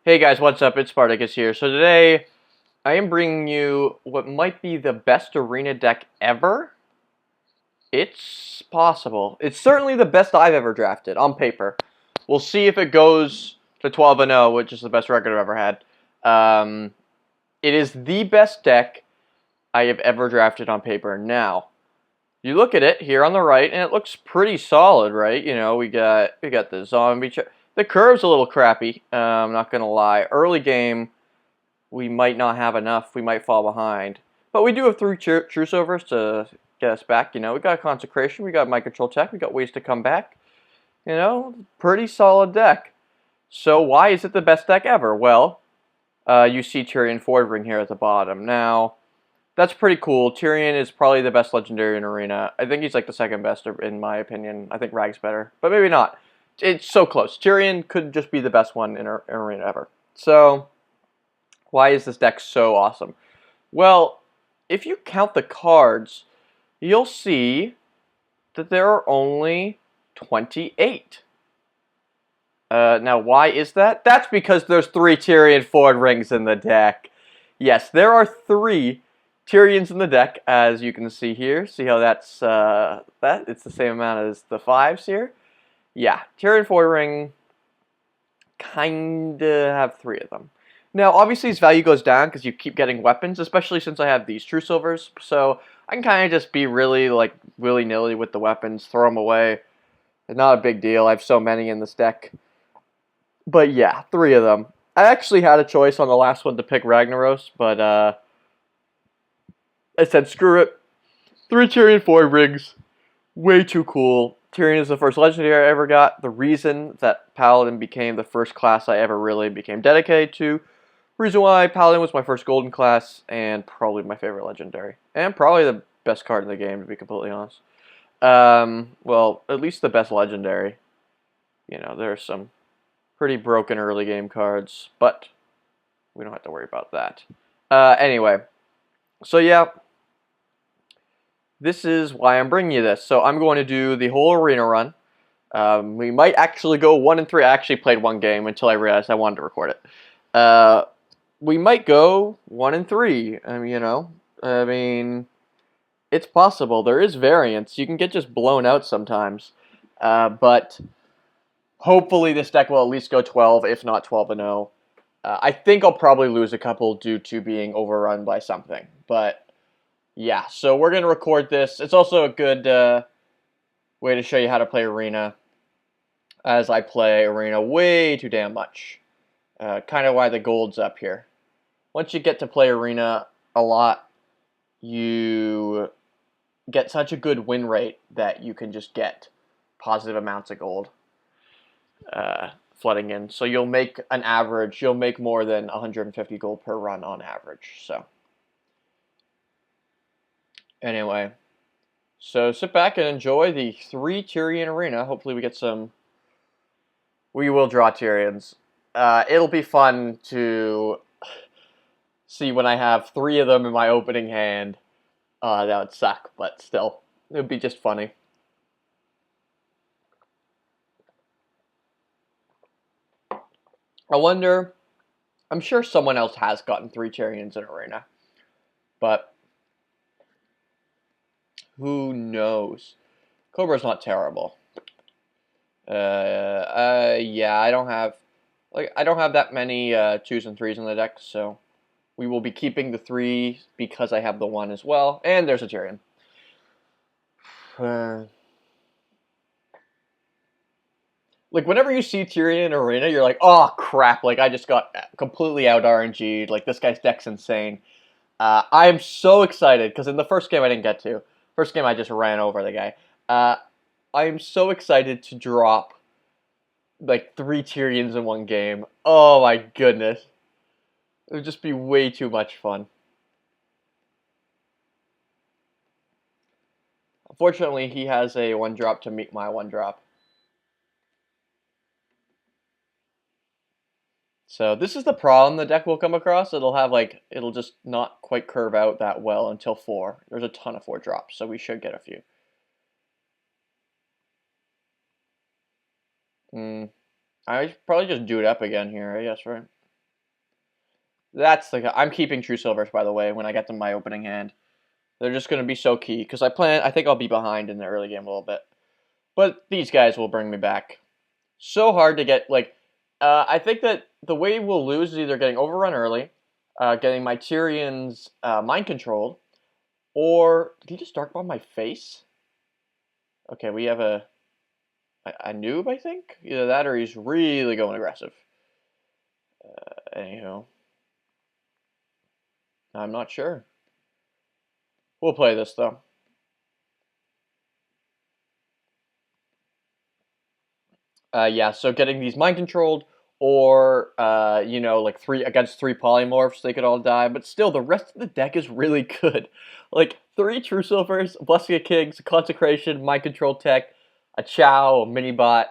Hey guys, what's up? It's Spartacus here. So today, I am bringing you what might be the best arena deck ever. It's possible. It's certainly the best I've ever drafted, on paper. We'll see if it goes to 12-0, which is the best record I've ever had. It is the best deck I have ever drafted on paper. Now, you look at it here on the right, and it looks pretty solid, right? You know, we got the zombie. The curve's a little crappy. I'm not gonna lie. Early game, we might not have enough. We might fall behind, but we do have three Truce Overs to get us back. You know, we got Consecration, we got Mind Control Tech, we got ways to come back. You know, pretty solid deck. So why is it the best deck ever? Well, you see Tirion Void Ring here at the bottom. Now, that's pretty cool. Tirion is probably the best legendary in Arena. I think he's like the second best in my opinion. I think Rag's better, but maybe not. It's so close. Tirion could just be the best one in Arena ever. So, why is this deck so awesome? Well, if you count the cards, you'll see that there are only 28. Now, why is that? That's because there's 3 Tirion Void Rings in the deck. Yes, there are 3 Tirions in the deck, as you can see here. See how that's it's the same amount as the 5s here? Yeah, Tirion Void Ring kinda have 3 of them. Now, obviously, his value goes down because you keep getting weapons, especially since I have these True Silvers. So I can kind of just be really like willy-nilly with the weapons, throw them away. It's not a big deal. I have so many in this deck. But yeah, 3 of them. I actually had a choice on the last one to pick Ragnaros, but I said screw it. 3 Tirion Void Rings. Way too cool. Tirion is the first legendary I ever got. The reason that Paladin became the first class I ever really became dedicated to. Reason why Paladin was my first golden class and probably my favorite legendary. And probably the best card in the game, to be completely honest. Well, at least the best legendary. You know, there's some pretty broken early game cards, but we don't have to worry about that. Anyway, so yeah, this is why I'm bringing you this. So I'm going to do the whole arena run. We might actually go 1-3. I actually played one game until I realized I wanted to record it. We might go 1-3. I mean, it's possible. There is variance. You can get just blown out sometimes, but hopefully this deck will at least go 12, if not 12-0. I think I'll probably lose a couple due to being overrun by something, but yeah. So we're gonna record this. It's also a good way to show you how to play Arena, as I play Arena way too damn much. Kind of why the gold's up here. Once you get to play Arena a lot, you get such a good win rate that you can just get positive amounts of gold flooding in. So you'll make more than 150 gold per run on average. So anyway, so sit back and enjoy the 3 Tirion Arena. Hopefully we will draw Tirions. It'll be fun to see when I have 3 of them in my opening hand. That would suck, but still, it would be just funny. I wonder, I'm sure someone else has gotten 3 Tirions in Arena, but who knows? Cobra's not terrible. Yeah, I don't have that many 2s and 3s in the deck, so we will be keeping the 3 because I have the 1 as well, and there's a Tirion. Like, whenever you see Tirion in Arena, you're like, oh, crap, like, I just got completely out RNG'd, like, this guy's deck's insane. I am so excited, because in the first game I didn't get to. First game I just ran over the guy. I am so excited to drop, like, 3 Tirions in one game. Oh, my goodness. It would just be way too much fun. Unfortunately, he has a 1-drop to meet my 1-drop. So this is the problem the deck will come across. It'll just not quite curve out that well until 4. There's a ton of 4 drops, so we should get a few. I probably just do it up again here, I guess, right? That's the... I'm keeping True Silvers, by the way, when I get to my opening hand. They're just going to be so key, because I think I'll be behind in the early game a little bit. But these guys will bring me back. So hard to get, like... I think that the way we'll lose is either getting overrun early, getting my Tirions mind controlled, or... Did he just Dark Bomb my face? Okay, we have a noob, I think? Either that or he's really going aggressive. Anywho. I'm not sure. We'll play this, though. Yeah, so getting these mind controlled, or, you know, like against three polymorphs, they could all die, but still, the rest of the deck is really good. Like, 3 True Silvers, Blessing of Kings, a Consecration, Mind Control Tech, a Chow, a Mini-Bot.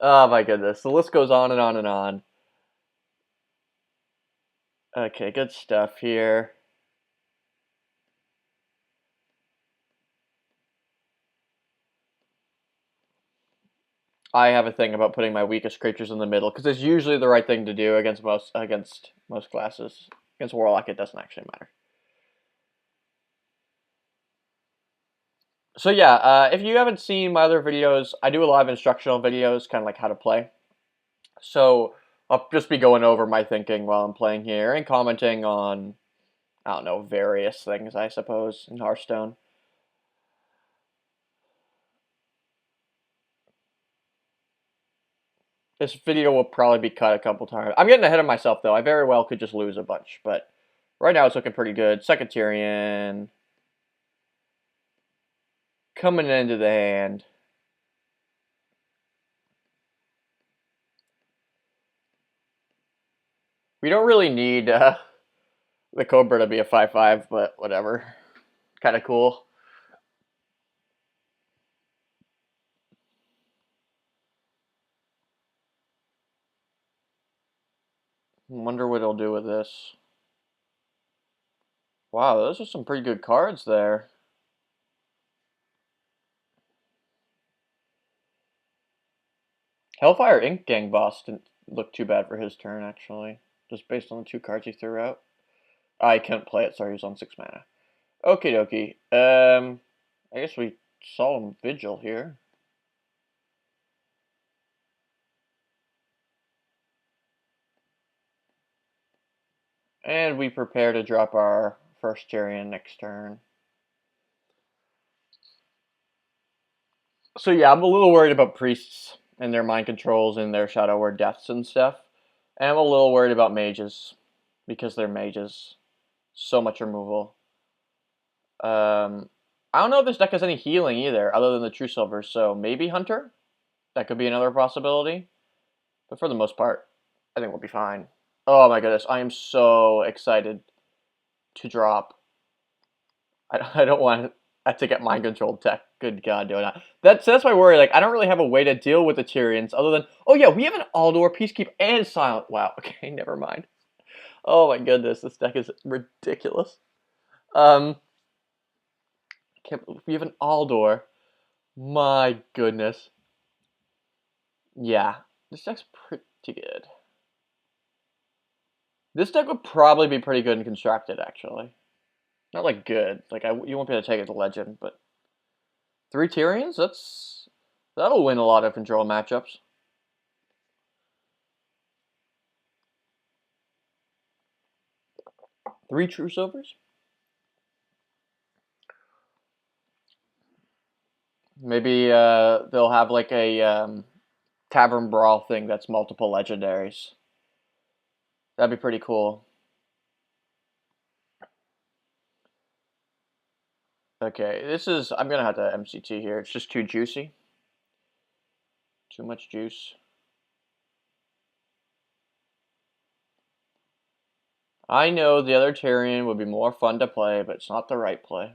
Oh my goodness, the list goes on and on and on. Okay, good stuff here. I have a thing about putting my weakest creatures in the middle, because it's usually the right thing to do against most classes. Against Warlock, it doesn't actually matter. So yeah, if you haven't seen my other videos, I do a lot of instructional videos, kind of like how to play. So I'll just be going over my thinking while I'm playing here and commenting on, I don't know, various things, I suppose, in Hearthstone. This video will probably be cut a couple times. I'm getting ahead of myself, though. I very well could just lose a bunch, but right now it's looking pretty good. Second Tirion. Coming into the hand. We don't really need the Cobra to be a 5/5, but whatever. Kind of cool. Wonder what he'll do with this. Wow, those are some pretty good cards there. Hellfire Ink Gang Boss didn't look too bad for his turn, actually. Just based on the 2 cards he threw out. I couldn't play it, sorry, he was on 6 mana. Okie dokie. I guess we saw him Vigil here. And we prepare to drop our first Tirion next turn. So yeah, I'm a little worried about priests and their mind controls and their Shadow Word deaths and stuff. And I'm a little worried about mages, because they're mages. So much removal. I don't know if this deck has any healing either, other than the True Silver, so maybe Hunter? That could be another possibility. But for the most part, I think we'll be fine. Oh my goodness, I am so excited to drop. I don't want to get mind controlled tech. Good God, do not. That's my worry. Like, I don't really have a way to deal with the Tirions other than, oh yeah, we have an Aldor, Peacekeep, and Silent. Wow, okay, never mind. Oh my goodness, this deck is ridiculous. We have an Aldor. My goodness. Yeah, this deck's pretty good. This deck would probably be pretty good and constructed, actually. Not like good. Like you won't be able to take it to Legend, but 3 Tirions? That'll win a lot of control matchups. Three True Silvers? Maybe they'll have like a Tavern Brawl thing that's multiple legendaries. That'd be pretty cool. Okay, I'm gonna have to MCT here. It's just too juicy. Too much juice. I know the other Tirion would be more fun to play, but it's not the right play.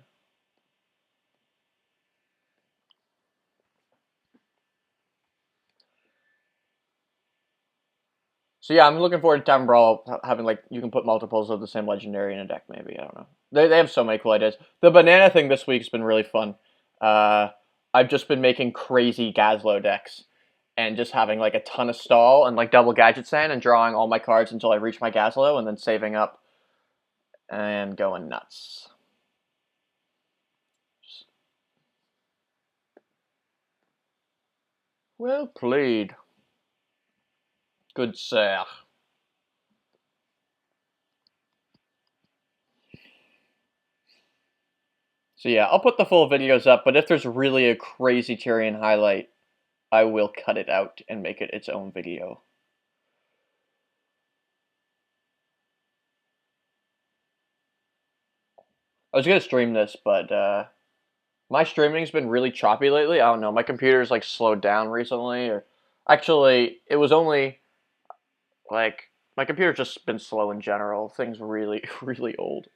So yeah, I'm looking forward to Tavern Brawl having, like, you can put multiples of the same legendary in a deck, maybe. I don't know. They have so many cool ideas. The banana thing this week's been really fun. I've just been making crazy Gazlo decks and just having like a ton of stall and like double Gadget Sand and drawing all my cards until I reach my Gazlo and then saving up and going nuts. Well played. Good sir. So yeah, I'll put the full videos up, but if there's really a crazy Tyrion highlight, I will cut it out and make it its own video. I was going to stream this, but my streaming's been really choppy lately. I don't know, my computer's like slowed down recently, or actually, it was only like my computer's just been slow in general. Things really, really old.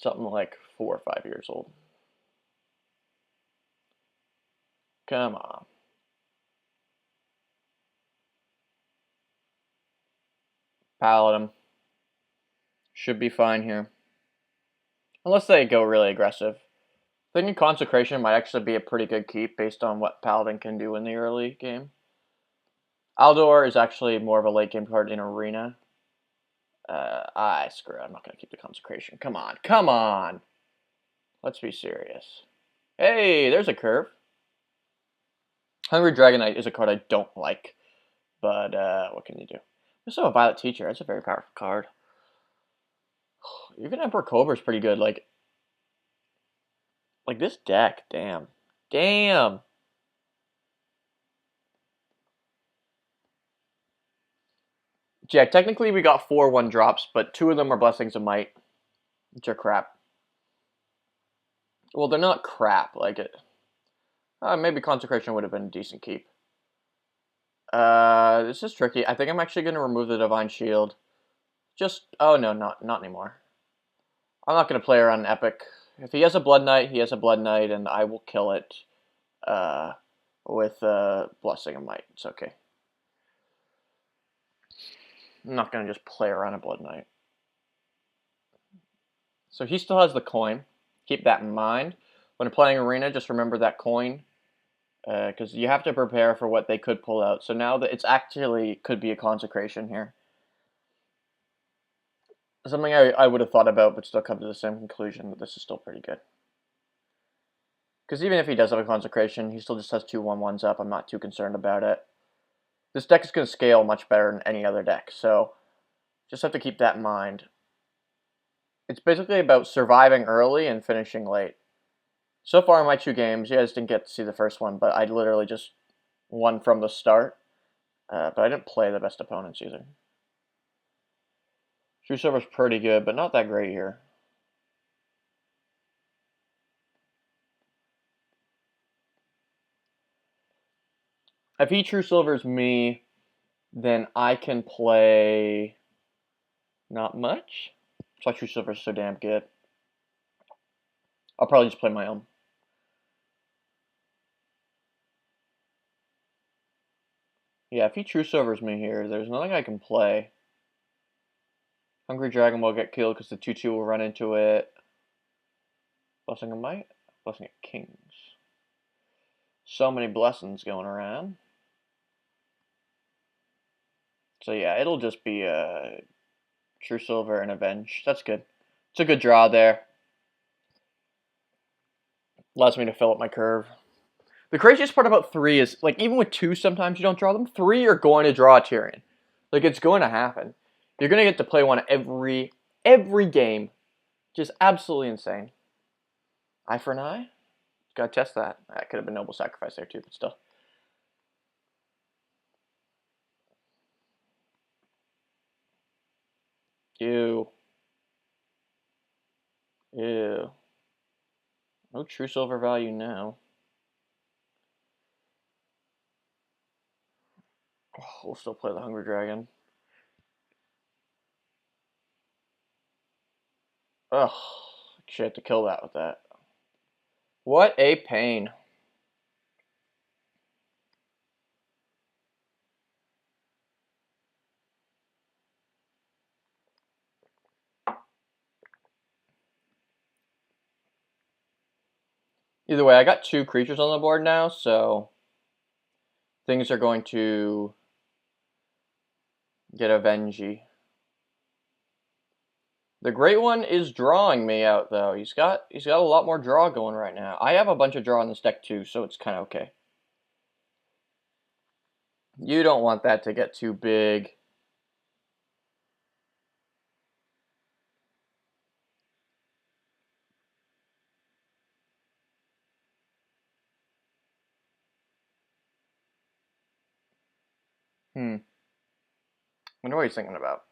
Something like 4 or 5 years old. Come on. Paladin. Should be fine here. Unless they go really aggressive. Thinking Consecration might actually be a pretty good keep based on what Paladin can do in the early game. Aldor is actually more of a late game card in Arena. Screw it. I'm not going to keep the Consecration. Come on. Come on. Let's be serious. Hey, there's a curve. Hungry Dragonite is a card I don't like. But what can you do? Also a Violet Teacher. That's a very powerful card. Even Emperor Cobra is pretty good. Like this deck. Damn. Damn. Yeah, technically we got 4 1-drops, but 2 of them are Blessings of Might, which are crap. Well, they're not crap. Like it. Maybe Consecration would have been a decent keep. This is tricky. I think I'm actually going to remove the Divine Shield. Oh no, not anymore. I'm not going to play around an Epic. If he has a Blood Knight, he has a Blood Knight, and I will kill it with Blessing of Might. It's okay. I'm not going to just play around a Blood Knight. So he still has the coin. Keep that in mind. When you're playing Arena, just remember that coin. Because you have to prepare for what they could pull out. So now that it's actually could be a Consecration here. Something I would have thought about, but still come to the same conclusion that this is still pretty good. Because even if he does have a Consecration, he still just has 2 1/1s up. I'm not too concerned about it. This deck is going to scale much better than any other deck, so just have to keep that in mind. It's basically about surviving early and finishing late. So far in my 2 games, you guys didn't get to see the first one, but I literally just won from the start. But I didn't play the best opponents either. True Silver's pretty good, but not that great here. If he True Silvers me, then I can play not much. That's why True Silver's so damn good. I'll probably just play my own. Yeah, if he True Silvers me here, there's nothing I can play. Hungry Dragon will get killed because the 2/2 will run into it. Blessing of Might? Blessing of Kings. So many blessings going around. So yeah, it'll just be True Silver and Avenge. That's good. It's a good draw there. Allows me to fill up my curve. The craziest part about 3 is, like, even with 2 sometimes you don't draw them. 3 you're going to draw a Tyrion. Like, it's going to happen. You're going to get to play one every game. Just absolutely insane. Eye for an eye? Gotta test that. That could have been Noble Sacrifice there too, but still. Ew. Ew. No True Silver value now. Oh, we'll still play the Hungry Dragon. Ugh. Should have to kill that with that. What a pain. Either way, I got 2 creatures on the board now, so things are going to get avengey. The Great One is drawing me out though. He's got a lot more draw going right now. I have a bunch of draw in this deck too, so it's kind of okay. You don't want that to get too big. Wonder what he's thinking about.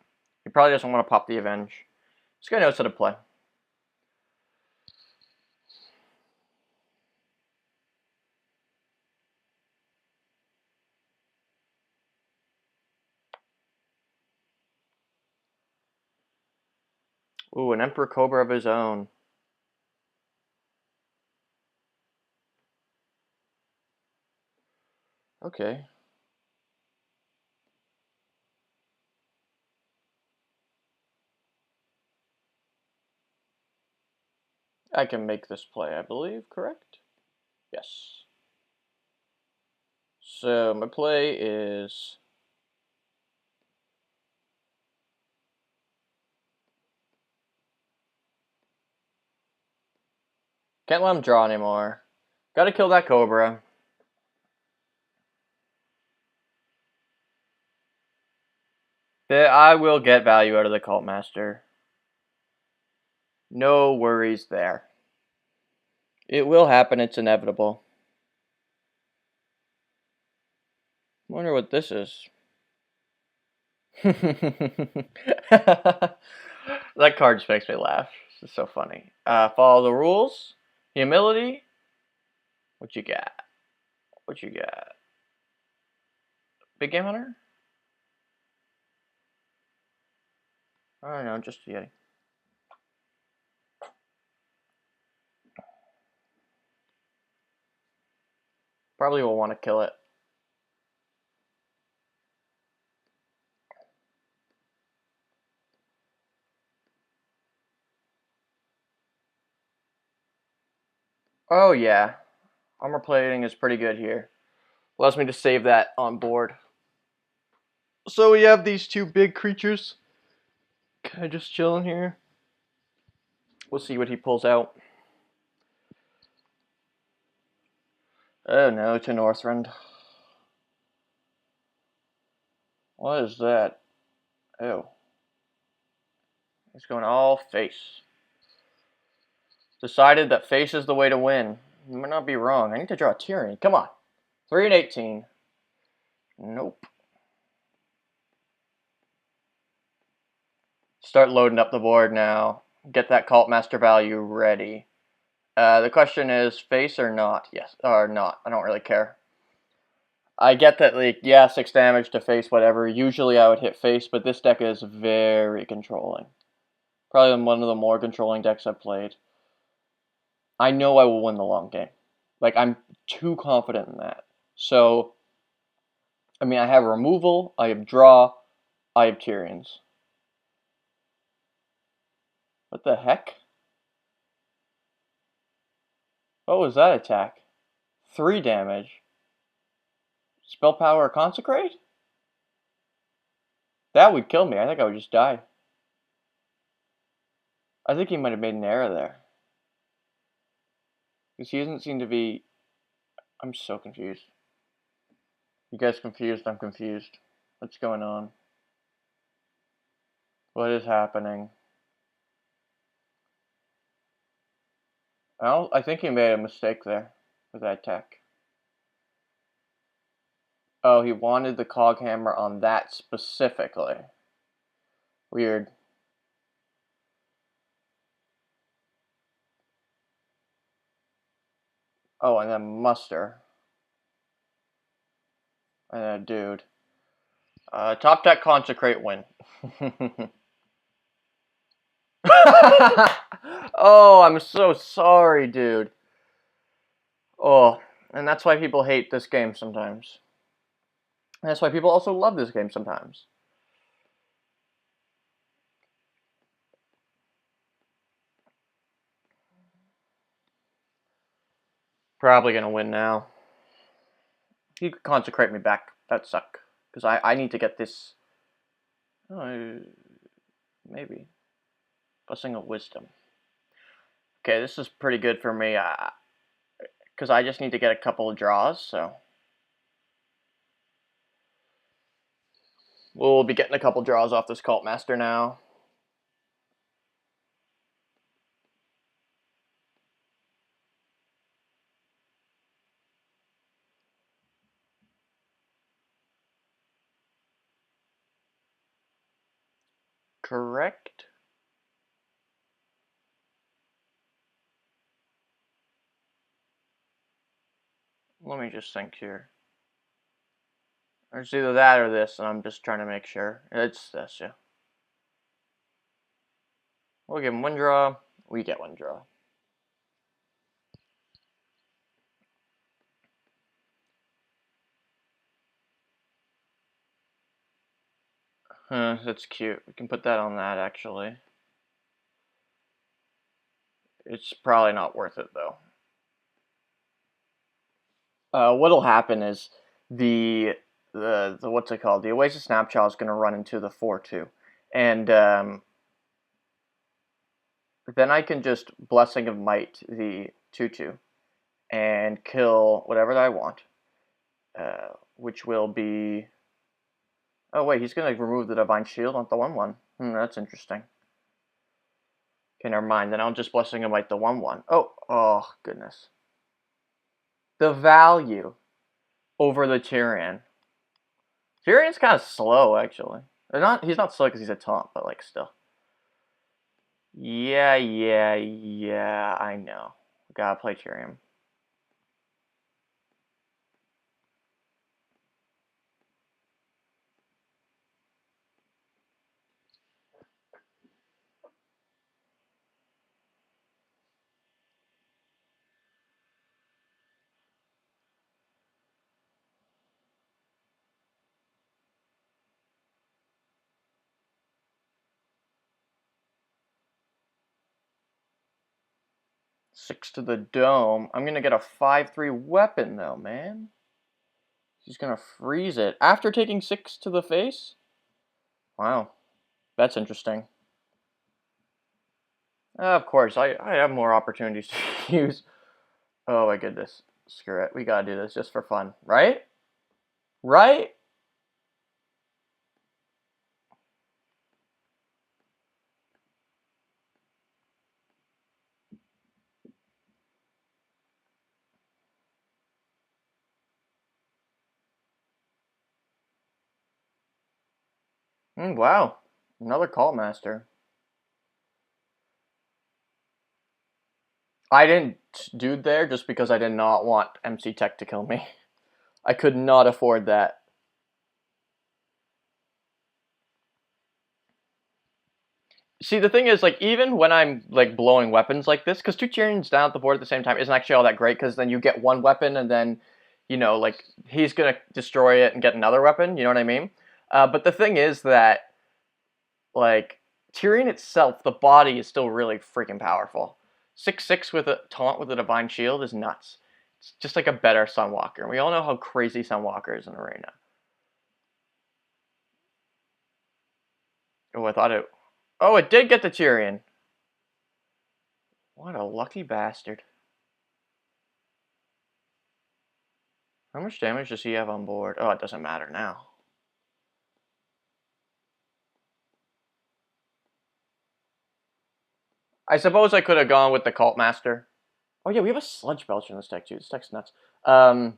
He probably doesn't want to pop the Avenge. This guy knows how to play. Ooh, an Emperor Cobra of his own. Okay. I can make this play, I believe, correct? Yes. So my play is can't let him draw anymore. Gotta kill that Cobra. I will get value out of the Cult Master. No worries there. It will happen, it's inevitable. Wonder what this is. That card just makes me laugh. This is so funny. Follow the rules. Humility. What you got? What you got? Big Game Hunter? I don't know, just a Yeti. Probably will want to kill it. Oh yeah. Armor plating is pretty good here. Allows me to save that on board. So we have these two big creatures. Kind of just chilling here. We'll see what he pulls out. Oh no, it's an Northrend. What is that? Oh. He's going all face. Decided that face is the way to win. You might not be wrong. I need to draw a Tirion. Come on. 3 and 18. Nope. Start loading up the board now. Get that Cult Master value ready. The question is face or not? Yes, or not. I don't really care. I get that, like, yeah, 6 damage to face, whatever. Usually I would hit face, but this deck is very controlling. Probably one of the more controlling decks I've played. I know I will win the long game. Like, I'm too confident in that. So, I mean, I have removal, I have draw, I have Tirions. What the heck? What was that attack? 3 damage. Spell power consecrate? That would kill me. I think I would just die. I think he might have made an error there. Because he doesn't seem to be... I'm so confused. You guys confused? I'm confused. What's going on? What is happening? I think he made a mistake there with that attack. Oh, he wanted the cog hammer on that specifically. Weird. Oh, and then muster. And then dude. Top deck consecrate win. Oh, I'm so sorry, dude. Oh, and that's why people hate this game sometimes. And that's why people also love this game sometimes. Probably gonna win now. He could consecrate me back. That'd suck. Because I need to get this... Oh, maybe. Blessing of Wisdom. Okay, this is pretty good for me, because I just need to get a couple of draws, so... We'll be getting a couple draws off this Cult Master now. Correct. Let me just think here. It's either that or this, and I'm just trying to make sure. It's this, yeah. We'll give him one draw. We get one draw. That's cute. We can put that on that, actually. It's probably not worth it, though. What'll happen is the what's it called? The Oasis Snapchild is going to run into the 4/2, and then I can just Blessing of Might the 2/2 and kill whatever I want, which will be. Oh wait, he's going to remove the Divine Shield on the 1/1. That's interesting. Okay, never mind. Then I'll just Blessing of Might the 1/1. Oh goodness. The value over the Tirion. Tyrion's kind of slow, actually. He's not slow because he's a taunt, but like still. Yeah, I know. Gotta play Tyrion. Six to the dome. I'm gonna get a 5/3 weapon though, man. He's gonna freeze it after taking 6 to the face. Wow, that's interesting. Of course, I have more opportunities to use. Oh my goodness, screw it. We gotta do this just for fun, right? Right? Wow, another Call Master. I didn't do there just because I did not want MC Tech to kill me. I could not afford that. See, the thing is, like, even when I'm, like, blowing weapons like this, because two Tirions down at the board at the same time isn't actually all that great, because then you get one weapon, and then, you know, like, he's going to destroy it and get another weapon, you know what I mean? But the thing is that, like, Tirion itself, the body is still really freaking powerful. 6/6 with a taunt with a Divine Shield is nuts. It's just like a better Sunwalker, and we all know how crazy Sunwalker is in Arena. Oh, I thought it... Oh, it did get the Tirion. What a lucky bastard. How much damage does he have on board? Oh, it doesn't matter now. I suppose I could have gone with the Cult Master. Oh yeah, we have a Sludge Belcher in this deck too. This deck's nuts. I mean,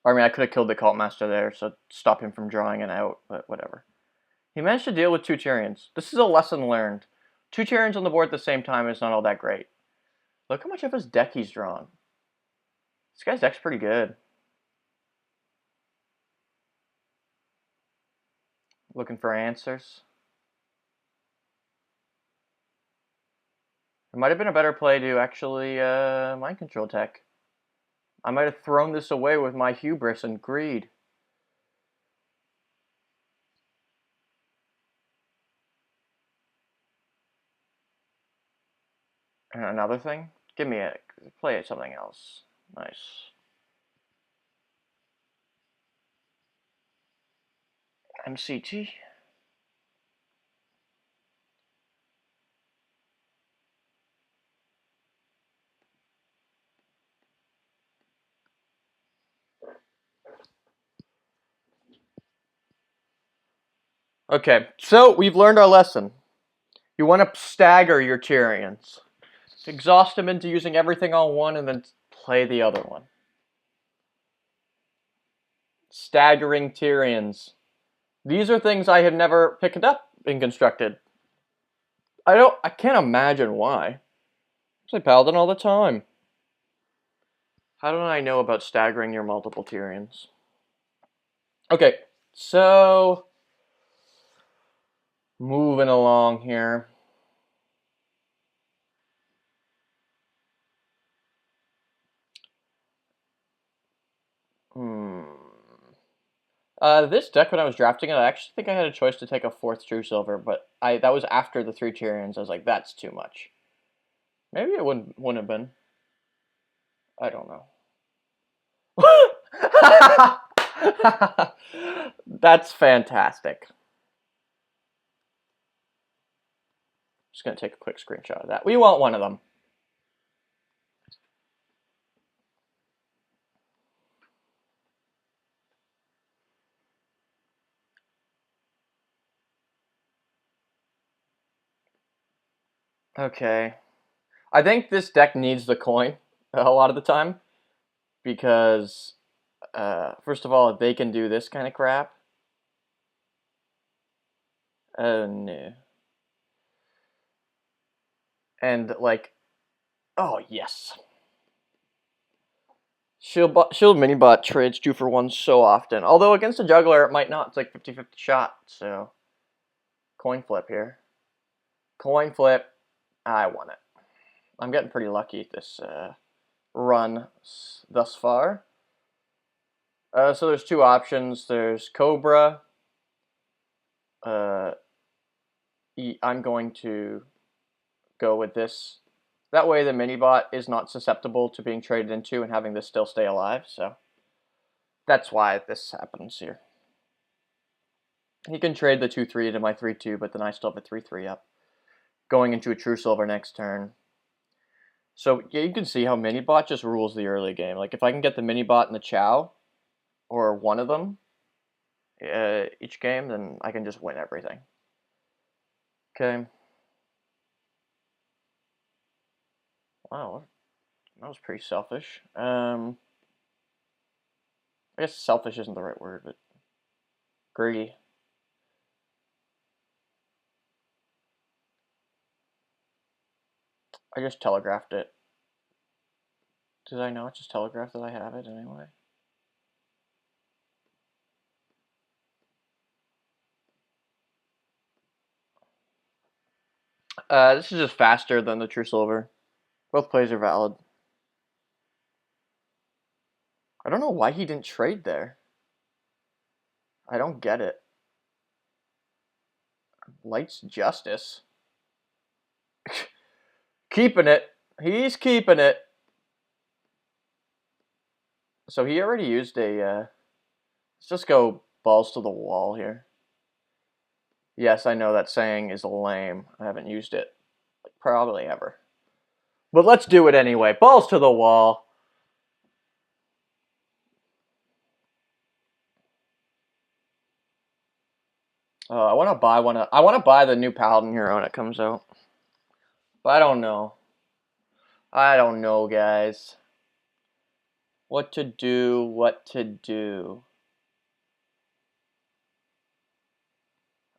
I could have killed the Cult Master there, so stop him from drawing it out, but whatever. He managed to deal with two Tirions. This is a lesson learned. Two Tirions on the board at the same time is not all that great. Look how much of his deck he's drawn. This guy's deck's pretty good. Looking for answers. It might have been a better play to actually mind control tech. I might have thrown this away with my hubris and greed. And another thing? Give me a... Play it something else. Nice. MCT. Okay, so we've learned our lesson. You want to stagger your Tirions. Exhaust them into using everything on one and then play the other one. Staggering Tirions. These are things I have never picked up in Constructed. I can't imagine why. I play Paladin all the time. How do I know about staggering your multiple Tirions? Okay, so moving along here. This deck, when I was drafting it, I actually think I had a choice to take a 4th True Silver, but that was after the 3 Tirions. I was like, that's too much. Maybe it wouldn't have been. I don't know. That's fantastic. Just gonna take a quick screenshot of that. We want one of them. Okay. I think this deck needs the coin a lot of the time because, first of all, they can do this kind of crap. Oh, no. And, like, oh, yes. Shield mini-bot trades 2 for 1 so often. Although against a juggler, it might not. It's like 50-50 shot, so. Coin flip here. Coin flip. I won it. I'm getting pretty lucky at this run thus far. So there's 2 options. There's Cobra. I'm going to go with this. That way the mini-bot is not susceptible to being traded into and having this still stay alive, so that's why this happens here. He can trade the 2-3 into my 3-2, but then I still have a 3-3 up. Going into a True Silver next turn. So yeah, you can see how mini-bot just rules the early game. Like if I can get the mini-bot and the Chow, or one of them, each game, then I can just win everything. Okay. Wow, that was pretty selfish. I guess selfish isn't the right word, but greedy. I just telegraphed it. Did I not just telegraph that I have it anyway? This is just faster than the True Silver. Both plays are valid. I don't know why he didn't trade there. I don't get it. Light's Justice. Keeping it. He's keeping it. So he already used a... let's just go balls to the wall here. Yes, I know that saying is lame. I haven't used it probably ever. But let's do it anyway. Balls to the wall. I want to buy one. I want to buy the new Paladin hero when it comes out. But I don't know. I don't know, guys. What to do, what to do.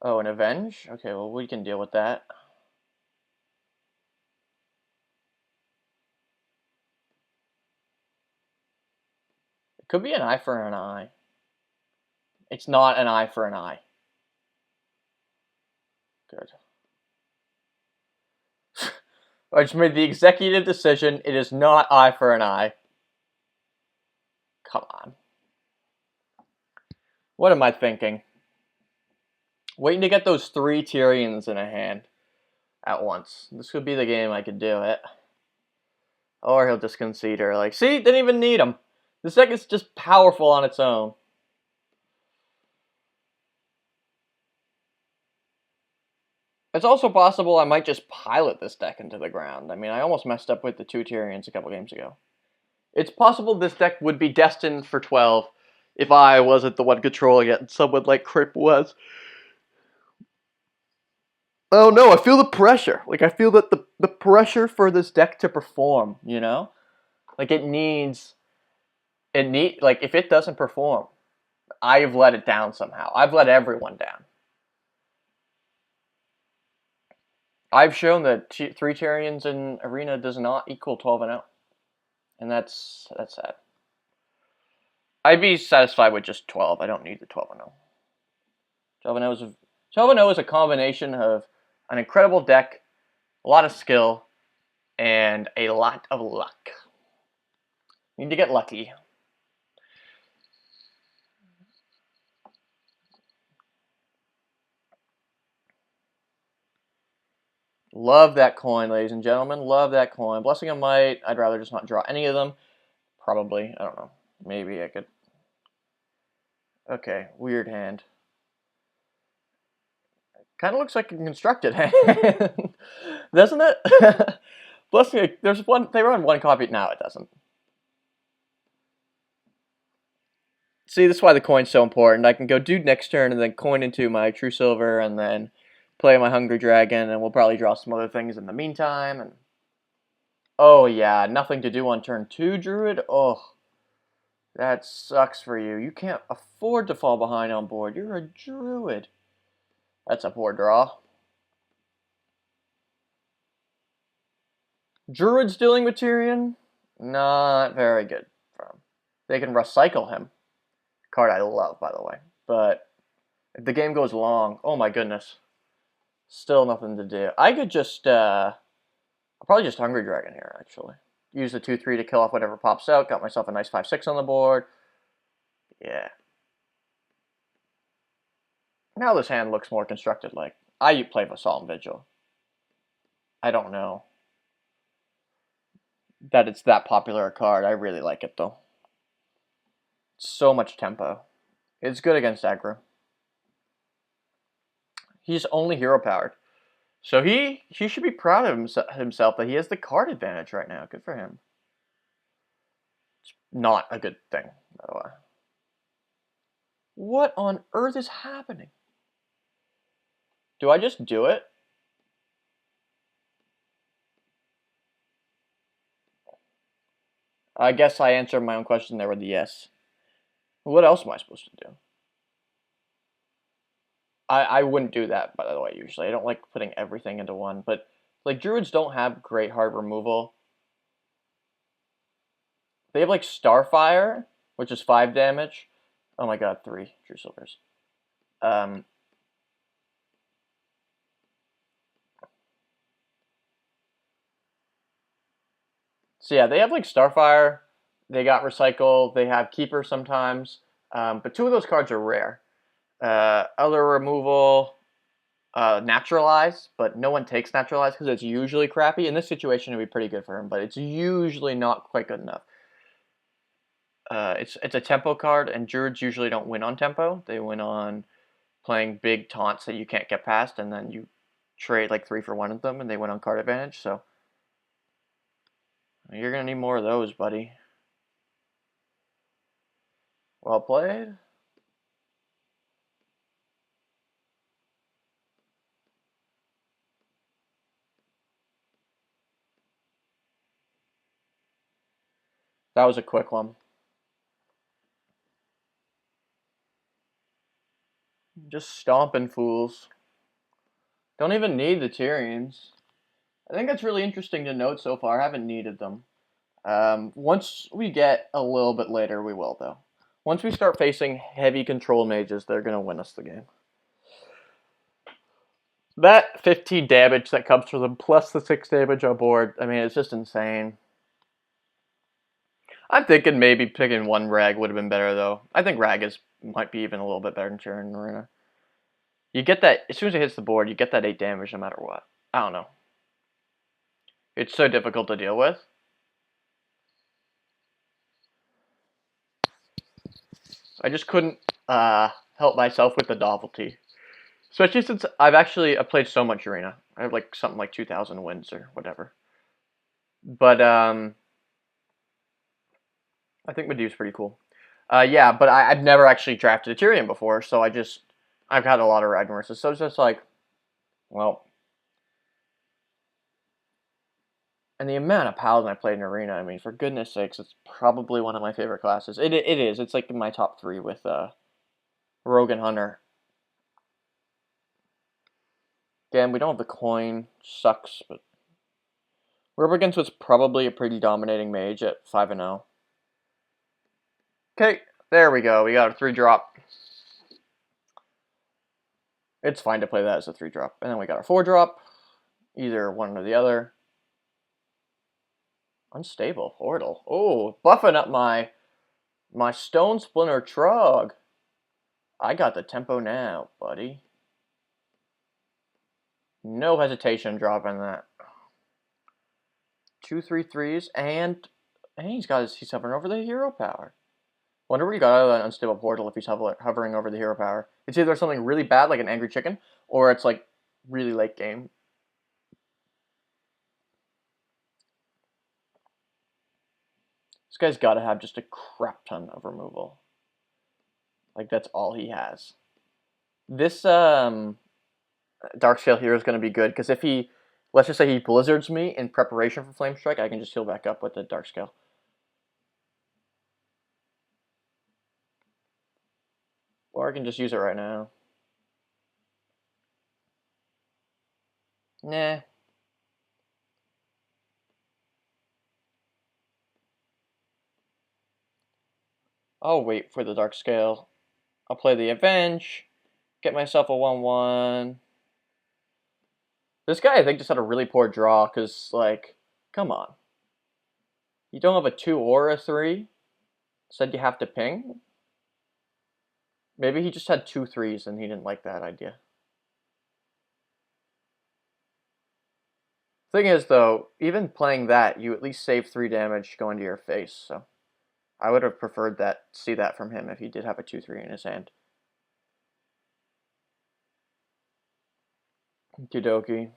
Oh, an Avenge? Okay, well, we can deal with that. It could be an eye for an eye. It's not an eye for an eye. Good. I just made the executive decision. It is not eye for an eye. Come on. What am I thinking? Waiting to get those 3 Tirions in a hand at once. This could be the game I could do it. Or he'll just concede her. Like, see? Didn't even need him. This deck is just powerful on its own. It's also possible I might just pilot this deck into the ground. I mean, I almost messed up with the 2 Tirions a couple games ago. It's possible this deck would be destined for 12 if I wasn't the one controlling it and someone like Crip was. Oh no, I feel the pressure. Like I feel that the pressure for this deck to perform, you know? Like like if it doesn't perform, I've let it down somehow. I've let everyone down. I've shown that 3 Tirions in Arena does not equal 12-0. And that's sad. I'd be satisfied with just 12. I don't need the 12-0. 12-0 is a combination of an incredible deck, a lot of skill, and a lot of luck. You need to get lucky. Love that coin, ladies and gentlemen. Love that coin. Blessing of Might. I'd rather just not draw any of them. Probably. I don't know. Maybe I could. Okay. Weird hand. Kind of looks like a constructed hand. Doesn't it? Blessing. There's one. They run one copy. Now it doesn't. See, this is why the coin's so important. I can go dude next turn and then coin into my True Silver and then play my Hungry Dragon, and we'll probably draw some other things in the meantime. And oh yeah, nothing to do on turn 2, Druid. Oh, that sucks for you. You can't afford to fall behind on board. You're a Druid. That's a poor draw. Druid's dealing with Tirion? Not very good for him. They can recycle him. Card I love, by the way. But if the game goes long, oh my goodness. Still nothing to do. I could just, I'll probably just Hungry Dragon here, actually. Use the 2-3 to kill off whatever pops out. Got myself a nice 5-6 on the board. Yeah. Now this hand looks more constructed like. I play Vassal and Vigil. I don't know that it's that popular a card. I really like it, though. So much tempo. It's good against aggro. He's only hero powered. So he should be proud of himself that he has the card advantage right now. Good for him. It's not a good thing, by the way. What on earth is happening? Do I just do it? I guess I answered my own question there with a yes. What else am I supposed to do? I wouldn't do that, by the way, usually. I don't like putting everything into one, but like Druids don't have great hard removal. They have like Starfire, which is 5 damage. Oh my god, 3 True Silvers. So yeah, they have like Starfire, they got Recycle, they have Keeper sometimes, but 2 of those cards are rare. Other removal, Naturalize, but no one takes Naturalize because it's usually crappy. In this situation, it would be pretty good for him, but it's usually not quite good enough. It's a tempo card, and Druids usually don't win on tempo. They win on playing big taunts that you can't get past, and then you trade like 3 for 1 of them, and they win on card advantage, so you're going to need more of those, buddy. Well played. That was a quick one. Just stomping fools. Don't even need the Tirions. I think that's really interesting to note so far. I haven't needed them. Once we get a little bit later, we will, though. Once we start facing heavy control mages, they're going to win us the game. That 15 damage that comes from them, plus the 6 damage on board, I mean, it's just insane. I'm thinking maybe picking 1 Rag would have been better, though. I think Rag might be even a little bit better than Sharon Arena. You get that, as soon as it hits the board, you get that 8 damage no matter what. I don't know. It's so difficult to deal with. I just couldn't help myself with the novelty. Especially since I've played so much Arena. I have like something like 2,000 wins or whatever. But I think Medu's pretty cool. Yeah, but I've never actually drafted a Tyrion before, so I've had a lot of Ragnaroses. So it's just like, well, And the amount of Paladin I played in Arena, I mean, for goodness sakes, it's probably one of my favorite classes. It is. It's like in my top 3 with Rogue and Hunter. Again, we don't have the coin. Sucks, but we're up against what's probably a pretty dominating mage at 5-0. Okay, there we go. We got a 3-drop. It's fine to play that as a 3-drop. And then we got a 4-drop. Either one or the other. Unstable. Portal. Oh, buffing up my Stone Splinter Trog. I got the tempo now, buddy. No hesitation dropping that. 2 3/3s, and he's hovering over the hero power. Wonder what he got out of that unstable portal if he's hovering over the hero power. It's either something really bad like an angry chicken, or it's like really late game. This guy's got to have just a crap ton of removal. Like, that's all he has. This Darkscale here is going to be good, because if he, let's just say he blizzards me in preparation for Flame Strike, I can just heal back up with the Darkscale. Or I can just use it right now. Nah. I'll wait for the Darkscale. I'll play the Avenge. Get myself a 1/1. This guy, I think, just had a really poor draw, because, like, come on. You don't have a 2 or a 3? Said you have to ping? Maybe he just had 2 3s and he didn't like that idea. Thing is, though, even playing that, you at least save 3 damage going to your face, so I would have preferred see that from him if he did have a 2/3 in his hand. Okie-dokie.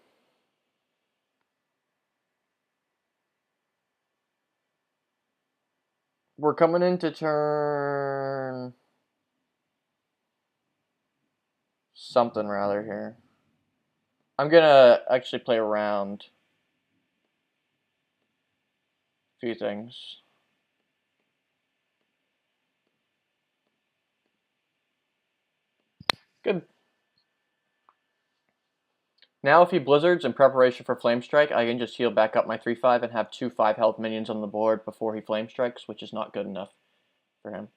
We're coming into turn something rather here. I'm gonna actually play around a few things. Good. Now if he blizzards in preparation for Flame Strike, I can just heal back up my 3/5 and have 2 5 health minions on the board before he Flame Strikes, which is not good enough for him.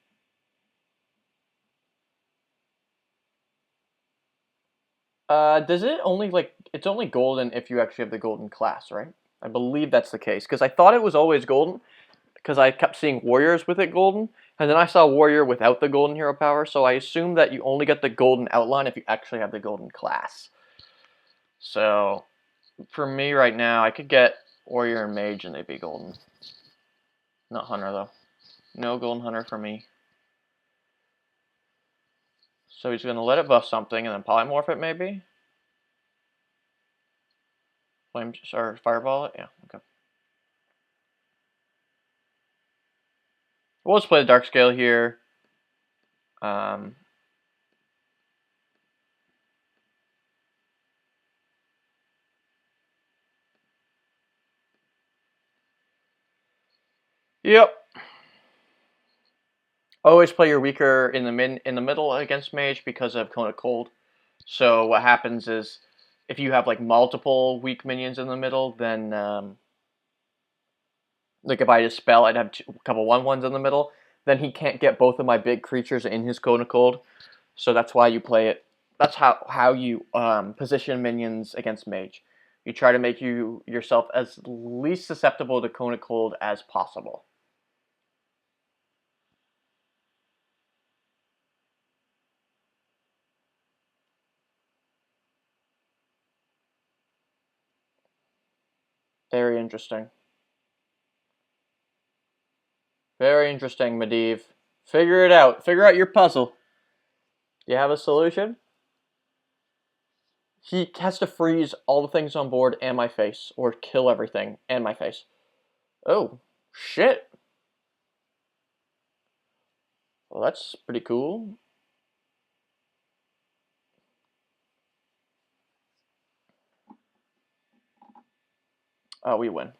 Does it only, like, it's only golden if you actually have the golden class, right? I believe that's the case, because I thought it was always golden, because I kept seeing warriors with it golden, and then I saw warrior without the golden hero power, so I assumed that you only get the golden outline if you actually have the golden class. So, for me right now, I could get warrior and mage and they'd be golden. Not hunter, though. No golden hunter for me. So he's going to let it buff something and then polymorph it, maybe? Flame, or fireball it? Yeah, okay. We'll just play the Darkscale here. Yep. Always play your weaker in the middle against mage because of Cone of Cold. So what happens is, if you have like multiple weak minions in the middle, then like if I had a spell, I'd have a couple 1/1s in the middle. Then he can't get both of my big creatures in his Cone of Cold. So that's why you play it. That's how you position minions against mage. You try to make yourself as least susceptible to Cone of Cold as possible. Very interesting. Very interesting, Medivh. Figure it out. Figure out your puzzle. Do you have a solution? He has to freeze all the things on board and my face, or kill everything and my face. Oh, shit. Well, that's pretty cool. Oh, we win.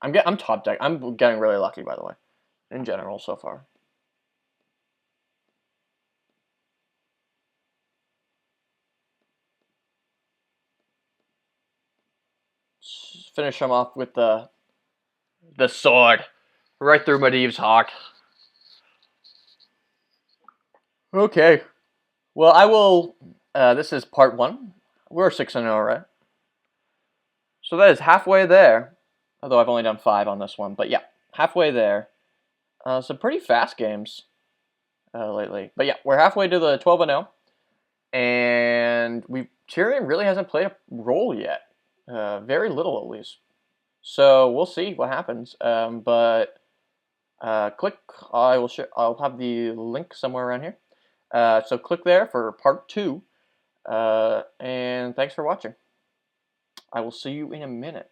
I'm top deck. I'm getting really lucky, by the way, in general so far. Let's finish him off with the sword, right through Medivh's heart. Okay. Well, I will. This is part 1. We're 6-0, right? So that is halfway there. Although I've only done 5 on this one, but yeah, halfway there. Some pretty fast games lately, but yeah, we're halfway to the 12-0, and Tyrion really hasn't played a role yet. Very little, at least. So we'll see what happens. But click. I'll have the link somewhere around here. So click there for part 2. And thanks for watching. I will see you in a minute.